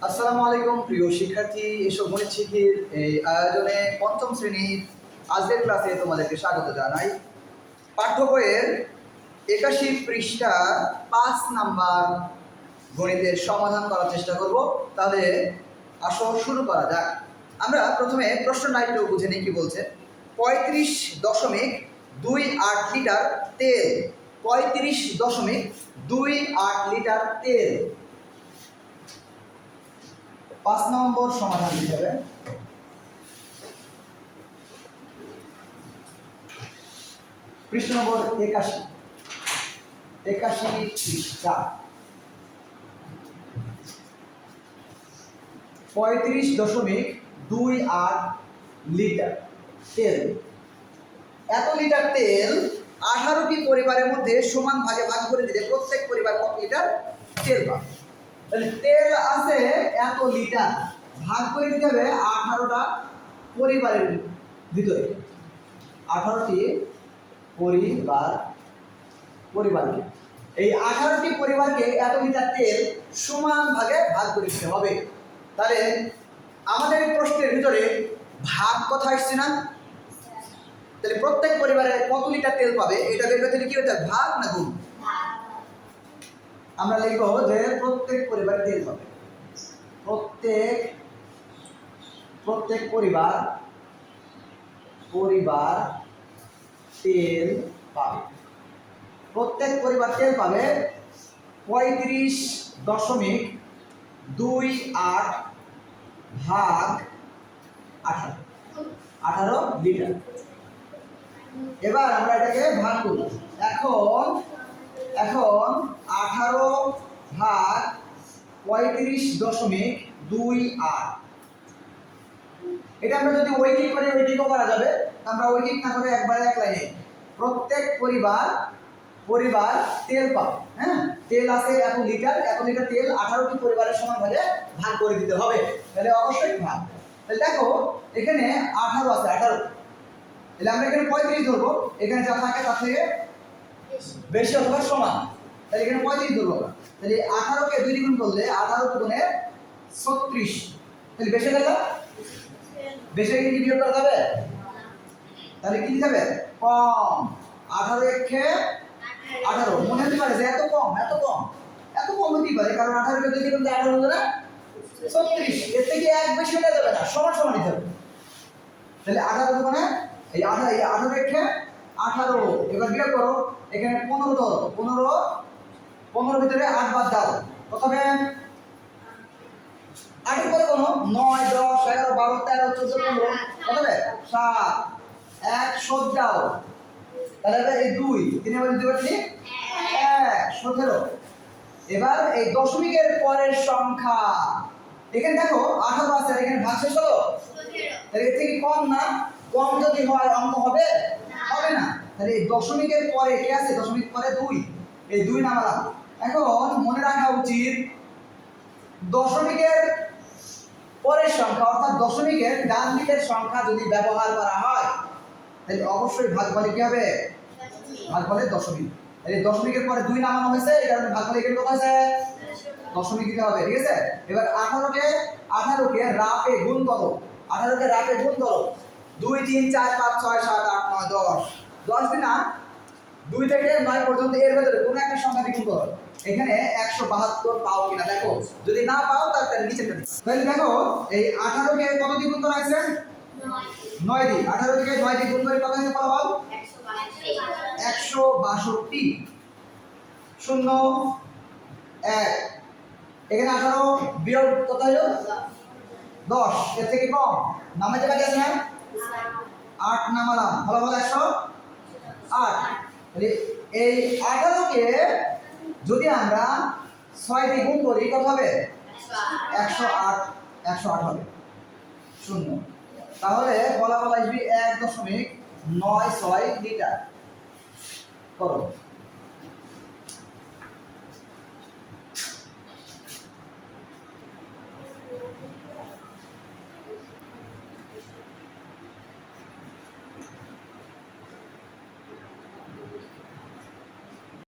আসসালামু আলাইকুম প্রিয় শিক্ষার্থী, এসব গণিত শিখির এই আয়োজনে পঞ্চম শ্রেণীর আজকের ক্লাসে তোমাদেরকে স্বাগত জানাই। পাঠ্য বইয়ের 81 পৃষ্ঠা 5 নাম্বার গণিতের সমাধান করার চেষ্টা করব। তাহলে আসো শুরু করা যাক। আমরা প্রথমে প্রশ্নটা একটু বুঝে নিই কি বলছে। 35.28 লিটার তেল, 35.28 লিটার তেল 5 নম্বর সমাধান হিসেবে পৃষ্ঠা নম্বর 81 পৃষ্ঠা 35.28 লিটার তেল। এত লিটার তেল 18টি পরিবারের মধ্যে সমান ভাগে ভাগ করে দিলে প্রত্যেক পরিবার কত লিটার তেল পাবে? তাহলে তেল আছে এত লিটার, ভাগ করে দিতে হবে 18টা পরিবারের ভিতরে। 18টি পরিবারকে এই 18টি পরিবারকে এত লিটার তেল সমান ভাগে ভাগ করে দিতে হবে। তাহলে আমাদের এই প্রশ্নের ভিতরে ভাগ কথা আসছে না? তাহলে প্রত্যেক পরিবারে কত লিটার তেল পাবে এটা বের করতে কি হতে হবে, ভাগ না গুণ? আমরা লিখবো যে প্রত্যেক পরিবারে তেল পাবে, প্রত্যেক পরিবার তেল পাবে। প্রত্যেক পরিবার তেল পাবে 35.28 ভাগ 18 লিটার। এবার আমরা এটাকে ভাগ করব। এখন 18 ভাগ 35.28, এটা আমরা যদি ঐকিক করি ঐকিকও করা যাবে। আমরা ঐকিক না করে একবারে এক লাইনে প্রত্যেক পরিবার তেল পাবে। হ্যাঁ, তেল আছে এত লিটার তেল 18টি পরিবারের সমান ভাগে ভাগ করে দিতে হবে। তাহলে অবশ্যই ভাগ। তাহলে দেখো এখানে 18 আছে, 18, তাহলে আমরা এখানে 35 ধরবো। এখানে যা থাকে তার থেকে বেশি অথবা সমান, তাহলে এখানে 35 ধরবো। তাহলে 18কে 2 গুণ করলে 18 গুণে 36, তাহলে বেশি গেল, বেশি কি বিয়োগ করা যাবে? তাহলে কি যাবে? কম। 18 একে 18, মনে হতে পারে যে এত কম হতেই পারে, কারণ 18কে 2 গুণ করলে 18 হলো না 36, এর থেকে এক বেশি হয়ে যাবে না, সমান নিতে হবে। তাহলে 18 গুণে এই 18 একে 18, এবার বিয়োগ করো। এখানে 15 ধরো, 15 ভিতরে 8 বাদ দাও, কত হবে? 8 এর পরে কোনো 9, 10, 11, 12, 13, 14, 15, কত হবে? 7, 1 শোধ দাও। তাহলে এই 2 3 এর দিতে পারছি 1, 17। এবার এই দশমিকের পরের সংখ্যা, এখানে দেখো 18 আছে, আর এখানে ভাগ শেষ হলো 17, তাহলে এর থেকে কম না? কম যদি হয় অঙ্ক হবে না। তাহলে এই দশমিকের পরে কি আছে? দশমিক পরে 2, এই 2 নামালাম। এখন মনে রাখা উচিত দশমিকের পরের সংখ্যা অর্থাৎ দশমিকের ডান দিকের সংখ্যা যদি ব্যবহার করা হয় তাহলে অবশ্যই ভাগফলে কি হবে? ভাগফলে দশমিক। এই দশমিকের পরে 2 নামানো হয়েছে, এই কারণে ভাগফলে এখানে কত আছে? দশমিক দিতে হবে, ঠিক আছে? এবার 18কে রাফে গুণ করো। 18কে রাফে গুণ করো। 2 3 4 5 6 7 8 9 10, 10 দিনা 2 থেকে 9 পর্যন্ত এর ভিতরে কোনো একটা সংখ্যা গুণ করো। এখানে 172 পাও কিনা দেখো, যদি না পাও তাহলে নিচেটা দিও। তাহলে দেখো এই 18কে কত দিয়ে গুণ করা হয়েছে? 9 দিয়ে। 18 থেকে 9 দিয়ে গুণ করে কত হয়েছে ফলাফল? 162। 0 1, এখানে 18 বিয়োগ কত হলো? 10, এর থেকে কম নামাইতে বাকি আছে না? 8 নামালাম, ফলাফল 108। তাহলে এই 18কে যদি আমরা 6 দিয়ে গুণ করি কত হবে? 108 হবে 0। তাহলে ফলাফল আসবে 1.96 লিটার। করো।